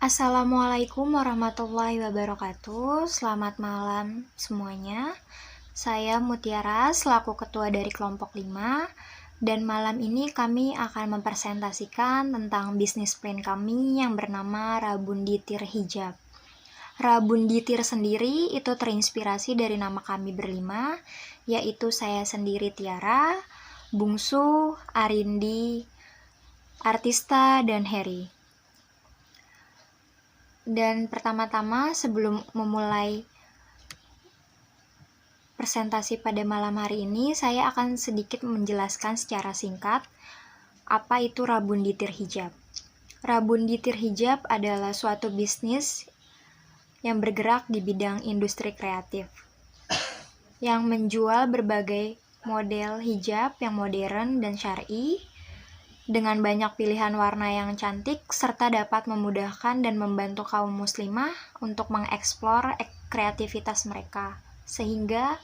Assalamualaikum warahmatullahi wabarakatuh. Selamat malam semuanya. Saya Mutiara selaku ketua dari kelompok 5, dan malam ini kami akan mempresentasikan tentang bisnis plan kami yang bernama Rabunditir Hijab. Rabunditir sendiri itu terinspirasi dari nama kami berlima, yaitu saya sendiri Tiara, Bungsu, Arindi, Artista, dan Harry. Dan pertama-tama sebelum memulai presentasi pada malam hari ini, saya akan sedikit menjelaskan secara singkat apa itu Rabunditir Hijab. Rabunditir Hijab adalah suatu bisnis yang bergerak di bidang industri kreatif, yang menjual berbagai model hijab yang modern dan syar'i, dengan banyak pilihan warna yang cantik, serta dapat memudahkan dan membantu kaum muslimah untuk mengeksplor kreativitas mereka, sehingga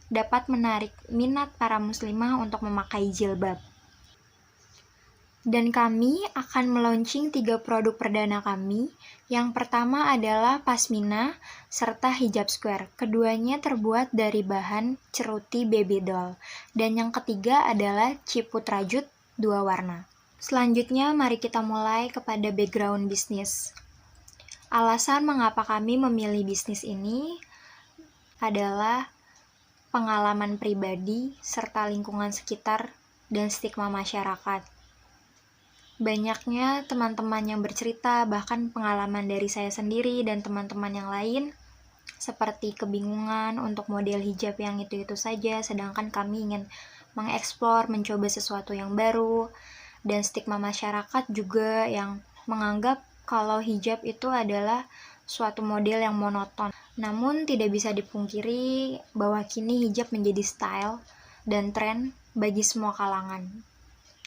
dapat menarik minat para muslimah untuk memakai jilbab. Dan kami akan meluncing 3 produk perdana kami. Yang pertama adalah pasmina serta hijab square. Keduanya terbuat dari bahan ceruti baby doll. Dan yang ketiga adalah ciput rajut 2 warna. Selanjutnya mari kita mulai kepada background bisnis. Alasan mengapa kami memilih bisnis ini adalah pengalaman pribadi serta lingkungan sekitar dan stigma masyarakat. Banyaknya teman-teman yang bercerita, bahkan pengalaman dari saya sendiri dan teman-teman yang lain, seperti kebingungan untuk model hijab yang itu-itu saja, sedangkan kami ingin mengeksplor, mencoba sesuatu yang baru, dan stigma masyarakat juga yang menganggap kalau hijab itu adalah suatu model yang monoton. Namun tidak bisa dipungkiri bahwa kini hijab menjadi style dan tren bagi semua kalangan.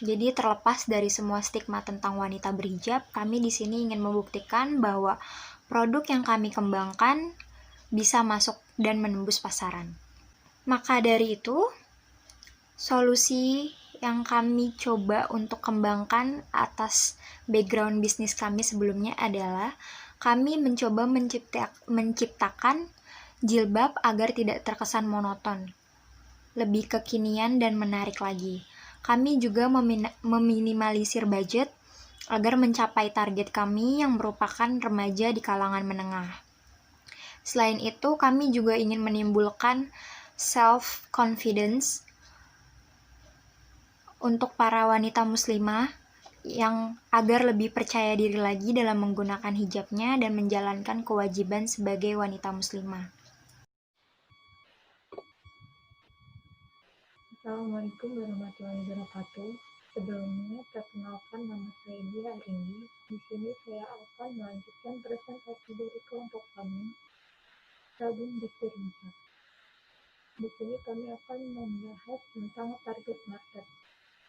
Jadi terlepas dari semua stigma tentang wanita berhijab, kami di sini ingin membuktikan bahwa produk yang kami kembangkan bisa masuk dan menembus pasaran. Maka dari itu, solusi yang kami coba untuk kembangkan atas background bisnis kami sebelumnya adalah kami mencoba menciptakan jilbab agar tidak terkesan monoton, lebih kekinian dan menarik lagi. Kami juga meminimalisir budget agar mencapai target kami yang merupakan remaja di kalangan menengah. Selain itu, kami juga ingin menimbulkan self-confidence untuk para wanita muslimah yang agar lebih percaya diri lagi dalam menggunakan hijabnya dan menjalankan kewajiban sebagai wanita muslimah. Assalamualaikum warahmatullahi wabarakatuh. Sebelumnya, perkenalkan nama saya Dia Arindi. Di sini saya akan melanjutkan presentasi dari kelompok kami, Rabunditir Hijab. Di sini kami akan membahas tentang target market.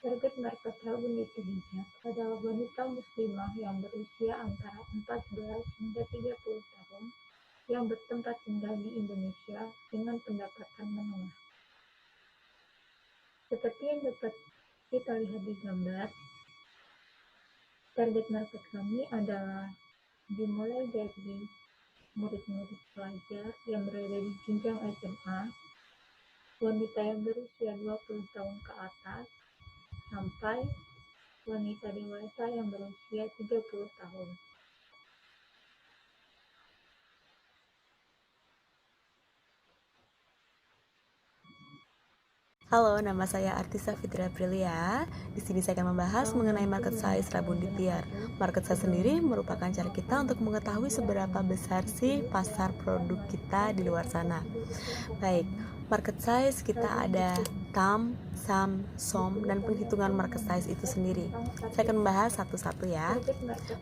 Target market Rabunditir Hijab adalah wanita muslimah yang berusia antara 14 hingga 30 tahun yang bertempat tinggal di Indonesia dengan pendapatan menengah. Seperti yang dapat kita lihat di gambar, target market kami adalah dimulai dari murid-murid pelajar yang berada di jenjang SMA, wanita yang berusia 20 tahun ke atas, sampai wanita dewasa yang berusia 30 tahun. Halo, nama saya Artista Fitri Aprilia. Di sini saya akan membahas mengenai market size Rabunditir. Market size sendiri merupakan cara kita untuk mengetahui seberapa besar sih pasar produk kita di luar sana. Baik, market size kita ada TAM, SAM, SOM, dan penghitungan market size itu sendiri. Saya akan membahas satu-satu ya.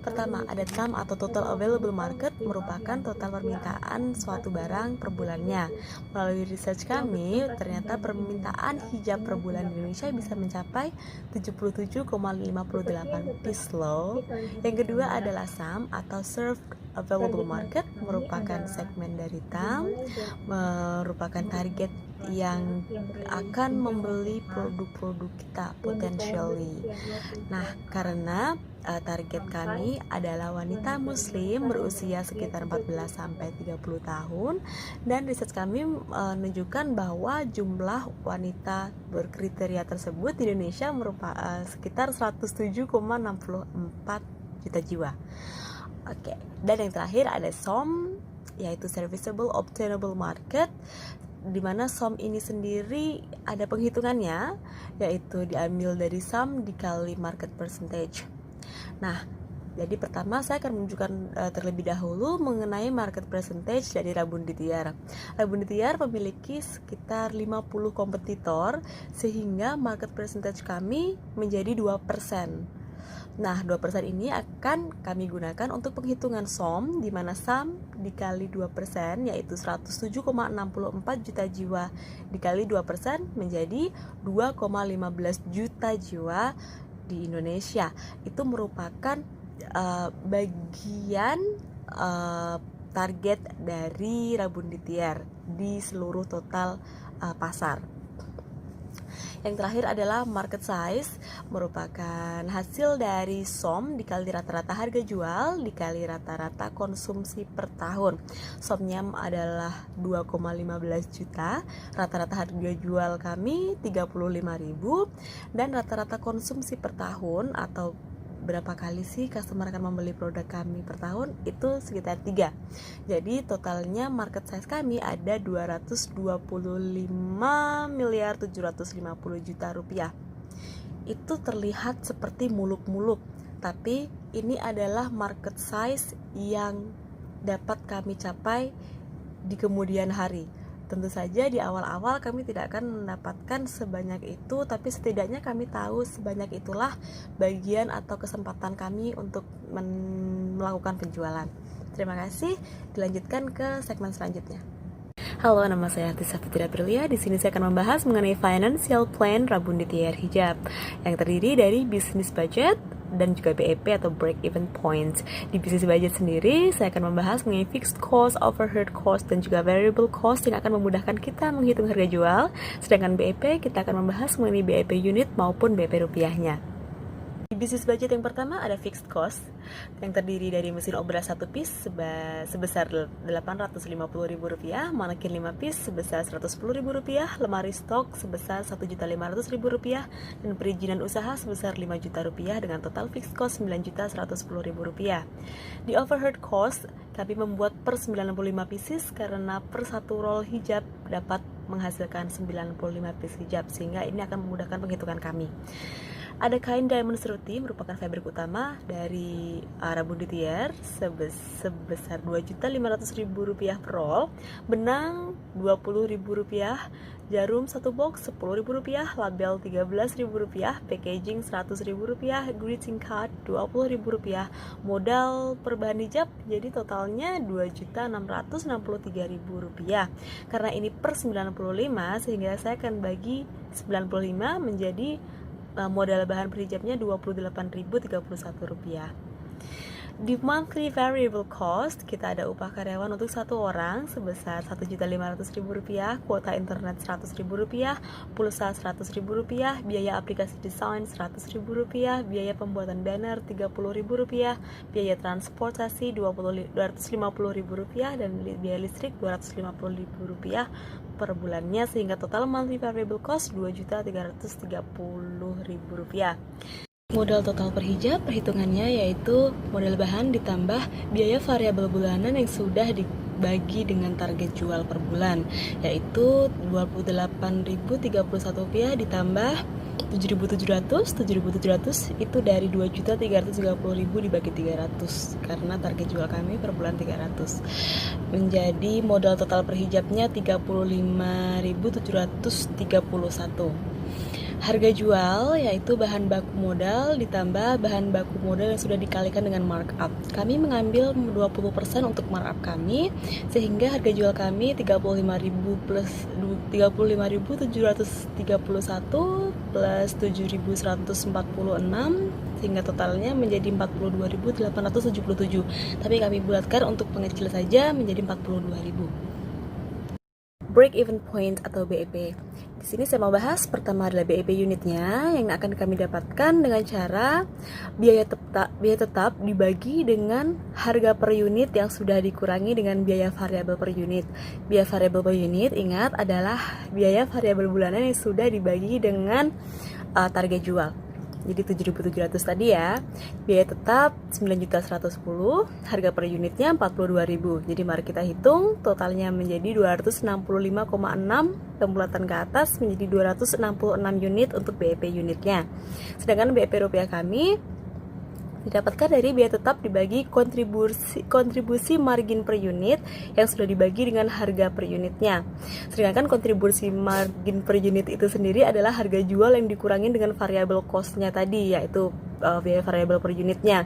Pertama, ada TAM atau Total Available Market, merupakan total permintaan suatu barang per bulannya. Melalui research kami, ternyata permintaan hijab per bulan di Indonesia bisa mencapai 77,58 piece loh. Yang kedua adalah SAM atau Served Available Market, merupakan segmen dari TAM, merupakan target yang akan membeli produk-produk kita potentially. Nah, karena target kami adalah wanita muslim berusia sekitar 14-30 tahun, dan riset kami menunjukkan bahwa jumlah wanita berkriteria tersebut di Indonesia merupakan sekitar 107,64 juta jiwa. Oke, dan yang terakhir ada SOM, yaitu Serviceable Obtainable Market, di mana SOM ini sendiri ada penghitungannya, yaitu diambil dari sum dikali market percentage. Nah, jadi pertama saya akan menunjukkan terlebih dahulu mengenai market percentage dari Rabun Dittiar. Rabun Dittiar memiliki sekitar 50 kompetitor, sehingga market percentage kami menjadi 2%. Nah, 2% ini akan kami gunakan untuk penghitungan SOM, di mana SOM dikali 2%, yaitu 107,64 juta jiwa dikali 2% menjadi 2,15 juta jiwa di Indonesia. Itu merupakan bagian target dari Rabun Dittiar di seluruh total pasar. Yang terakhir adalah market size, merupakan hasil dari SOM dikali rata-rata harga jual dikali rata-rata konsumsi per tahun. SOM-nya adalah 2,15 juta, rata-rata harga jual kami 35.000, dan rata-rata konsumsi per tahun atau berapa kali sih customer akan membeli produk kami per tahun itu sekitar 3. Jadi totalnya market size kami ada 225.750 juta rupiah. Itu terlihat seperti muluk-muluk, tapi ini adalah market size yang dapat kami capai di kemudian hari. Tentu saja di awal-awal kami tidak akan mendapatkan sebanyak itu, tapi setidaknya kami tahu sebanyak itulah bagian atau kesempatan kami untuk melakukan penjualan. Terima kasih. Dilanjutkan ke segmen selanjutnya. Halo, nama saya Artisa Fitri Aprilia. Di sini saya akan membahas mengenai financial plan Rabun Dittiar Hijab yang terdiri dari business budget dan juga BEP atau break even point. Di business budget sendiri, saya akan membahas mengenai fixed cost, overhead cost, dan juga variable cost yang akan memudahkan kita menghitung harga jual. Sedangkan BEP, kita akan membahas mengenai BEP unit maupun BEP rupiahnya. Di bisnis budget yang pertama ada fixed cost yang terdiri dari mesin obras 1 piece sebesar Rp850.000, manekin 5 piece sebesar Rp110.000, lemari stok sebesar Rp1.500.000, dan perizinan usaha sebesar Rp5 juta dengan total fixed cost Rp9.110.000. Di overhead cost, kami membuat per 95 pieces karena per satu roll hijab dapat menghasilkan 95 piece hijab, sehingga ini akan memudahkan penghitungan kami. Ada kain diamond seruti merupakan fabric utama dari Rabun Dittiar sebesar Rp2.500.000 per roll, benang Rp20.000, jarum 1 box Rp10.000, label Rp13.000, packaging Rp100.000, greeting card Rp20.000, modal per bahan hijab jadi totalnya Rp2.663.000. Karena ini per 95, sehingga saya akan bagi 95 menjadi modal bahan perhijabnya Rp28.031. Di monthly variable cost, kita ada upah karyawan untuk 1 orang sebesar Rp1.500.000, kuota internet Rp100.000, pulsa Rp100.000, biaya aplikasi desain Rp100.000, biaya pembuatan banner Rp30.000, biaya transportasi Rp250.000, dan biaya listrik Rp250.000 per bulannya, sehingga total monthly variable cost Rp2.330.000. Modal total per hijab perhitungannya yaitu modal bahan ditambah biaya variabel bulanan yang sudah dibagi dengan target jual per bulan, yaitu Rp28.031 ditambah Rp7.700 itu dari Rp2.330.000 dibagi 300 karena target jual kami per bulan 300, menjadi modal total per hijabnya Rp35.731. Harga jual yaitu bahan baku modal ditambah bahan baku modal yang sudah dikalikan dengan markup. Kami mengambil 20% untuk markup kami, sehingga harga jual kami Rp35.000 plus Rp35.731 plus Rp7.146, sehingga totalnya menjadi Rp42.877. Tapi kami bulatkan untuk pengecil saja menjadi Rp42.000. break even point atau BEP. Di sini saya mau bahas pertama adalah BEP unitnya yang akan kami dapatkan dengan cara biaya tetap dibagi dengan harga per unit yang sudah dikurangi dengan biaya variabel per unit. Biaya variabel per unit ingat adalah biaya variabel bulanan yang sudah dibagi dengan target jual. Jadi 7.700 tadi ya. Biaya tetap 9.110, harga per unitnya 42.000. Jadi mari kita hitung totalnya menjadi 265,6, pembulatan ke atas menjadi 266 unit untuk BEP unitnya. Sedangkan BEP rupiah kami didapatkan dari biaya tetap dibagi kontribusi margin per unit yang sudah dibagi dengan harga per unitnya. Sedangkan kontribusi margin per unit itu sendiri adalah harga jual yang dikurangi dengan variabel cost-nya tadi, yaitu biaya variabel per unitnya.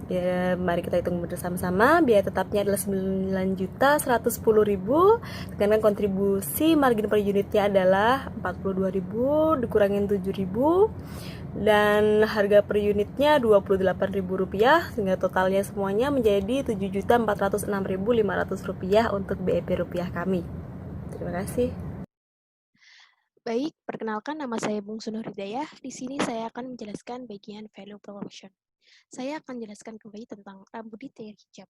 Ya, mari kita hitung bersama-sama. Biaya tetapnya adalah 9.110.000, sedangkan kontribusi margin per unitnya adalah 42.000 dikurangin 7.000, dan harga per unitnya Rp28.000, sehingga totalnya semuanya menjadi Rp7.406.500 untuk BEP rupiah kami. Terima kasih. Baik, perkenalkan nama saya Bungsu Hidayah. Di sini saya akan menjelaskan bagian value proposition. Saya akan menjelaskan kembali tentang rambu detail hijab.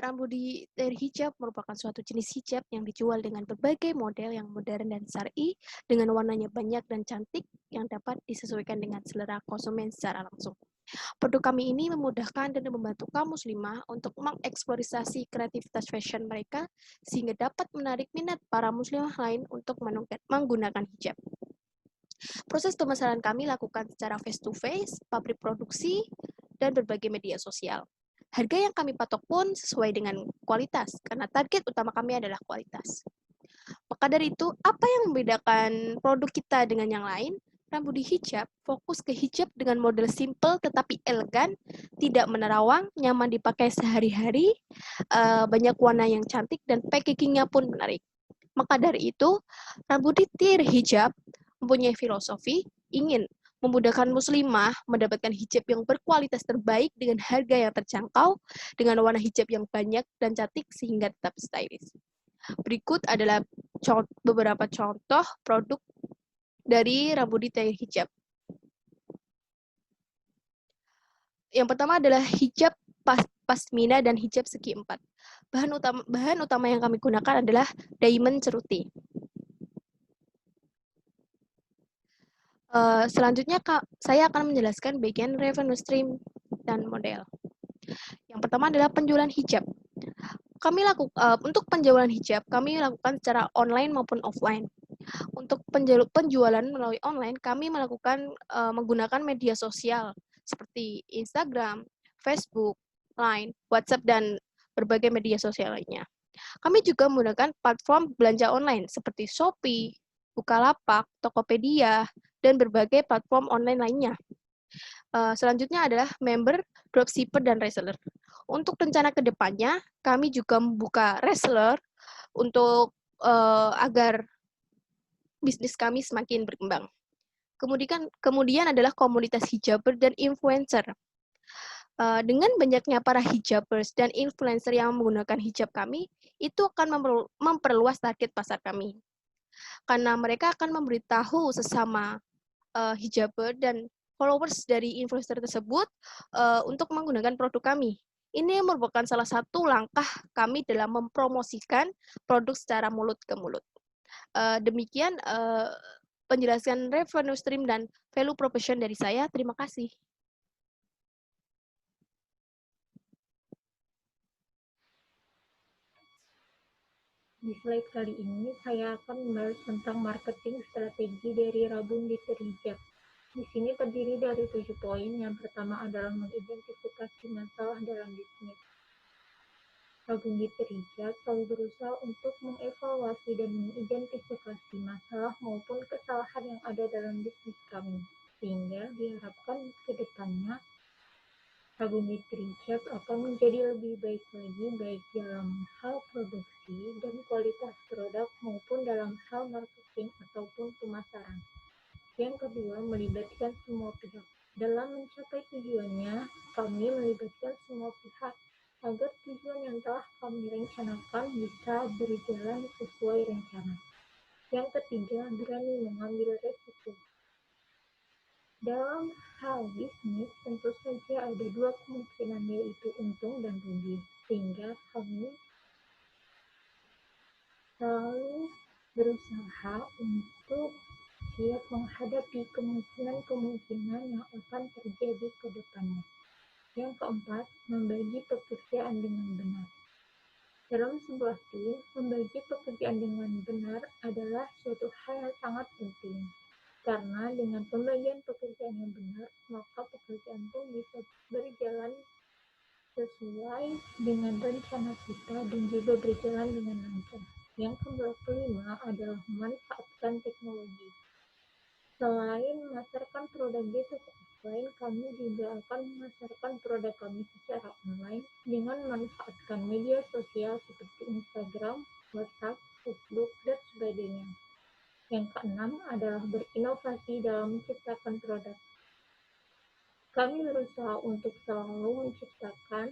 Rambu detail hijab merupakan suatu jenis hijab yang dijual dengan berbagai model yang modern dan syar'i, dengan warnanya banyak dan cantik yang dapat disesuaikan dengan selera konsumen secara langsung. Produk kami ini memudahkan dan membantu kaum muslimah untuk mengeksplorasi kreativitas fashion mereka sehingga dapat menarik minat para muslimah lain untuk menggunakan hijab. Proses pemasaran kami lakukan secara face-to-face, pabrik produksi, dan berbagai media sosial. Harga yang kami patok pun sesuai dengan kualitas, karena target utama kami adalah kualitas. Maka dari itu, apa yang membedakan produk kita dengan yang lain? Rambu di hijab fokus ke hijab dengan model simple tetapi elegan, tidak menerawang, nyaman dipakai sehari-hari, banyak warna yang cantik, dan packagingnya pun menarik. Maka dari itu, rambu di hijab mempunyai filosofi ingin memudahkan muslimah mendapatkan hijab yang berkualitas terbaik dengan harga yang terjangkau, dengan warna hijab yang banyak dan cantik sehingga tetap stylish. Berikut adalah beberapa contoh produk dari rambu detail hijab. Yang pertama adalah hijab pasmina dan hijab segi 4. Bahan utama yang kami gunakan adalah diamond ceruti. Selanjutnya saya akan menjelaskan bagian revenue stream dan model. Yang pertama adalah penjualan hijab. Untuk penjualan hijab kami lakukan secara online maupun offline. Untuk penjualan melalui online kami menggunakan media sosial seperti Instagram, Facebook, Line, WhatsApp, dan berbagai media sosial lainnya. Kami juga menggunakan platform belanja online seperti Shopee, Bukalapak, Tokopedia, dan berbagai platform online lainnya. Selanjutnya adalah member, dropshipper, dan reseller. Untuk rencana ke depannya, kami juga membuka reseller untuk agar bisnis kami semakin berkembang. Kemudian adalah komunitas hijaber dan influencer. Dengan banyaknya para hijabers dan influencer yang menggunakan hijab kami, itu akan memperluas target pasar kami. Karena mereka akan memberitahu sesama hijaber dan followers dari influencer tersebut untuk menggunakan produk kami. Ini merupakan salah satu langkah kami dalam mempromosikan produk secara mulut ke mulut. Demikian penjelasan revenue stream dan value proposition dari saya. Terima kasih. Di slide kali ini, saya akan membahas tentang marketing strategi dari Rabun Detail Hijab. Di sini terdiri dari 7 poin. Yang pertama adalah mengidentifikasi masalah dalam bisnis. Rabun Detail Hijab selalu berusaha untuk mengevaluasi dan mengidentifikasi masalah maupun kesalahan yang ada dalam bisnis kami, sehingga diharapkan ke depannya Rabun Detail Hijab akan menjadi lebih baik lagi, baik dalam hal produksi dan kualitas produk maupun dalam hal marketing ataupun pemasaran. Yang kedua, melibatkan semua pihak. Dalam mencapai tujuannya, kami melibatkan semua pihak agar tujuan yang telah kami direncanakan bisa berjalan sesuai rencana. Yang ketiga, berani mengambil resiko. Dalam hal bisnis, tentu saja ada dua kemungkinan, yaitu untung dan rugi. Sehingga kami selalu berusaha untuk siap menghadapi kemungkinan-kemungkinan yang akan terjadi ke depannya. Yang keempat, membagi pekerjaan dengan benar. Dalam sebuah tim, membagi pekerjaan dengan benar adalah suatu hal yang sangat penting. Karena dengan pembagian pekerjaan yang benar, maka pekerjaan pun bisa berjalan sesuai dengan rencana kita dan juga berjalan dengan lancar. Yang kelima adalah memanfaatkan teknologi. Selain memasarkan produk jasa offline, kami juga akan memasarkan produk kami secara online dengan memanfaatkan media sosial seperti Instagram, WhatsApp, Facebook, dan sebagainya. Yang keenam adalah berinovasi dalam menciptakan produk. Kami berusaha untuk selalu menciptakan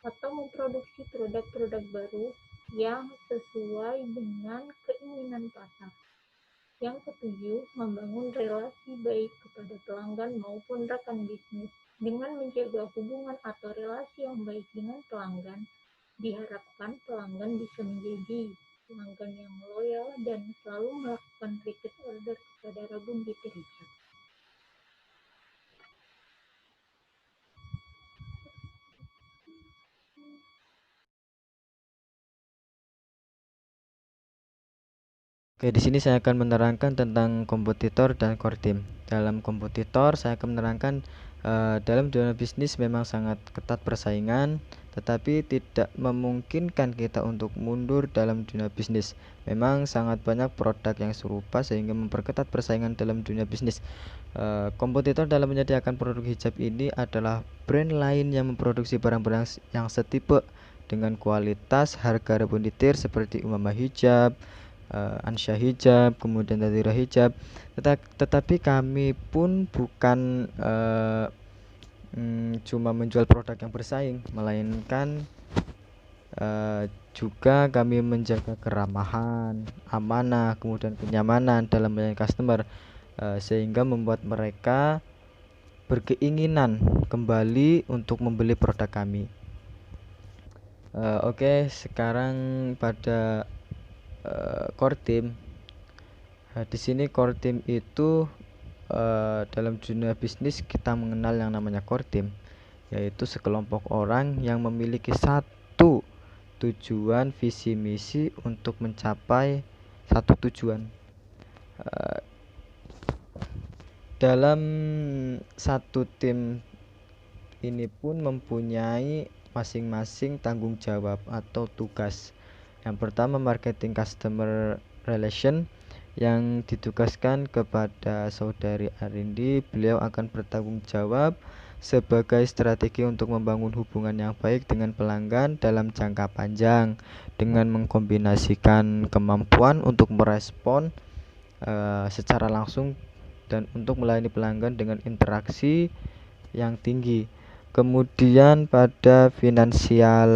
atau memproduksi produk-produk baru yang sesuai dengan keinginan pasar. Yang ketujuh, membangun relasi baik kepada pelanggan maupun rekan bisnis. Dengan menjaga hubungan atau relasi yang baik dengan pelanggan, diharapkan pelanggan bisa menjadi pelanggan yang loyal dan selalu melakukan repeat order kepada Rabun Biti Richard. Oke, di sini saya akan menerangkan tentang kompetitor dan core team. Dalam kompetitor, saya akan menerangkan dalam dunia bisnis memang sangat ketat persaingan, tetapi tidak memungkinkan kita untuk mundur dalam dunia bisnis. Memang sangat banyak produk yang serupa sehingga memperketat persaingan dalam dunia bisnis. Kompetitor dalam menyediakan produk hijab ini adalah brand lain yang memproduksi barang-barang yang setipe dengan kualitas harga rebunditir seperti Umamah Hijab, Ansya Hijab, kemudian Tadira Hijab. Tetapi kami pun bukan cuma menjual produk yang bersaing, melainkan juga kami menjaga keramahan, amanah, kemudian kenyamanan dalam melayani customer, sehingga membuat mereka berkeinginan kembali untuk membeli produk kami. Oke, sekarang pada core team. Di sini core team itu dalam dunia bisnis kita mengenal yang namanya core team, yaitu sekelompok orang yang memiliki satu tujuan, visi misi untuk mencapai satu tujuan. Dalam satu tim ini pun mempunyai masing-masing tanggung jawab atau tugas. Yang pertama, marketing customer relation yang ditugaskan kepada saudari Arindi. Beliau akan bertanggung jawab sebagai strategi untuk membangun hubungan yang baik dengan pelanggan dalam jangka panjang dengan mengkombinasikan kemampuan untuk merespon secara langsung dan untuk melayani pelanggan dengan interaksi yang tinggi. Kemudian pada financial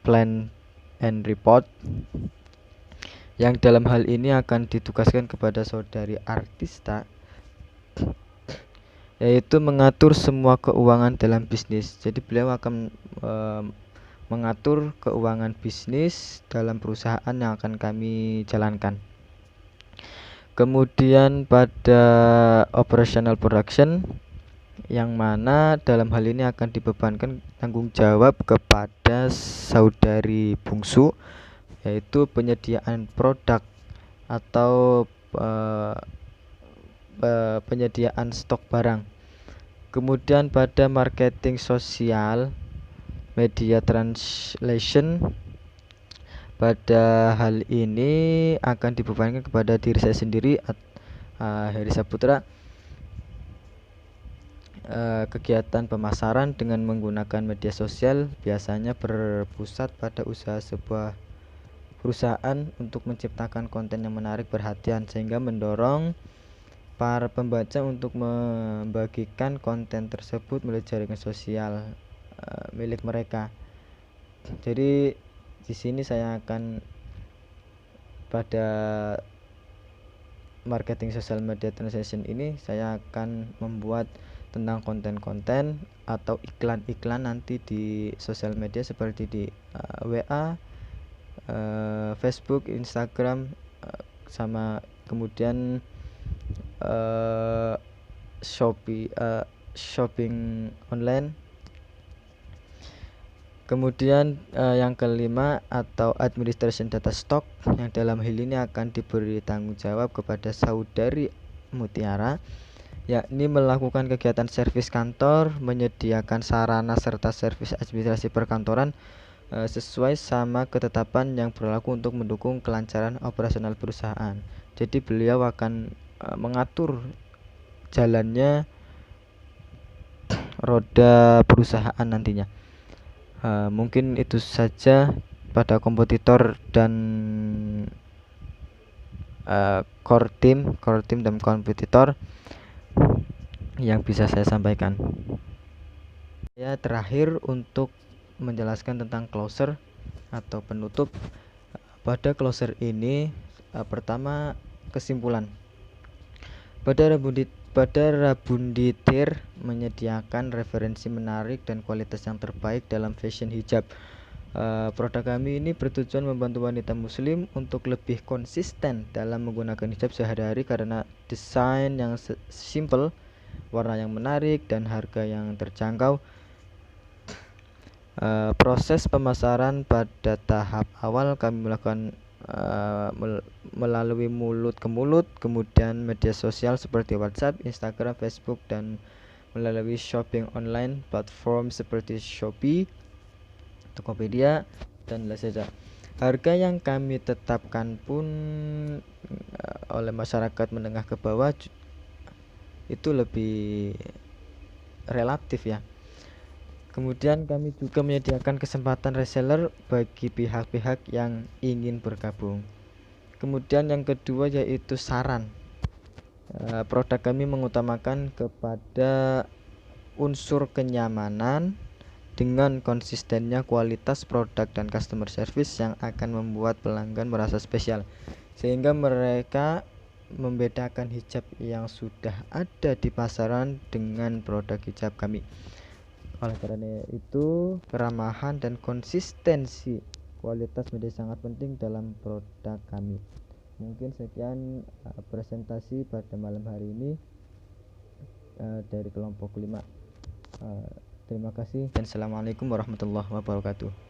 plan and report yang dalam hal ini akan ditugaskan kepada saudari Artista, yaitu mengatur semua keuangan dalam bisnis. Jadi beliau akan mengatur keuangan bisnis dalam perusahaan yang akan kami jalankan. Kemudian pada operational production, yang mana dalam hal ini akan dibebankan tanggung jawab kepada saudari bungsu, yaitu penyediaan produk atau penyediaan stok barang. Kemudian pada marketing sosial, media translation, pada hal ini akan dibebankan kepada diri saya sendiri, Heri Saputra. Kegiatan pemasaran dengan menggunakan media sosial biasanya berpusat pada usaha sebuah perusahaan untuk menciptakan konten yang menarik perhatian sehingga mendorong para pembaca untuk membagikan konten tersebut melalui jaringan sosial milik mereka. Jadi Di sini saya akan pada marketing social media transaction ini saya akan membuat tentang konten-konten atau iklan-iklan nanti di sosial media seperti di WA, Facebook, Instagram, sama kemudian Shopee, shopping online. Kemudian yang kelima atau administration data stock, yang dalam hal ini akan diberi tanggung jawab kepada saudari Mutiara, yakni melakukan kegiatan servis kantor, menyediakan sarana serta servis administrasi perkantoran sesuai sama ketetapan yang berlaku untuk mendukung kelancaran operasional perusahaan. Jadi beliau akan mengatur jalannya roda perusahaan nantinya. Mungkin itu saja pada kompetitor dan core team dan kompetitor yang bisa saya sampaikan. Ya, terakhir untuk menjelaskan tentang closer atau penutup. Pada closer ini pertama, kesimpulan. Pada Rabunditir menyediakan referensi menarik dan kualitas yang terbaik dalam fashion hijab. Produk kami ini bertujuan membantu wanita muslim untuk lebih konsisten dalam menggunakan hijab sehari-hari karena desain yang simple, warna yang menarik, dan harga yang terjangkau. Proses pemasaran pada tahap awal kami melakukan melalui mulut ke mulut, kemudian media sosial seperti WhatsApp, Instagram, Facebook, dan melalui shopping online platform seperti Shopee, Tokopedia, dan Lazada. Harga yang kami tetapkan pun oleh masyarakat menengah ke bawah itu lebih relatif ya. Kemudian kami juga menyediakan kesempatan reseller bagi pihak-pihak yang ingin bergabung. Kemudian yang kedua yaitu saran. Produk kami mengutamakan kepada unsur kenyamanan dengan konsistennya kualitas produk dan customer service yang akan membuat pelanggan merasa spesial, sehingga mereka membedakan hijab yang sudah ada di pasaran dengan produk hijab kami. Oleh karena itu, keramahan dan konsistensi kualitas menjadi sangat penting dalam produk kami. Mungkin sekian presentasi pada malam hari ini dari kelompok 5. Terima kasih dan assalamualaikum warahmatullahi wabarakatuh.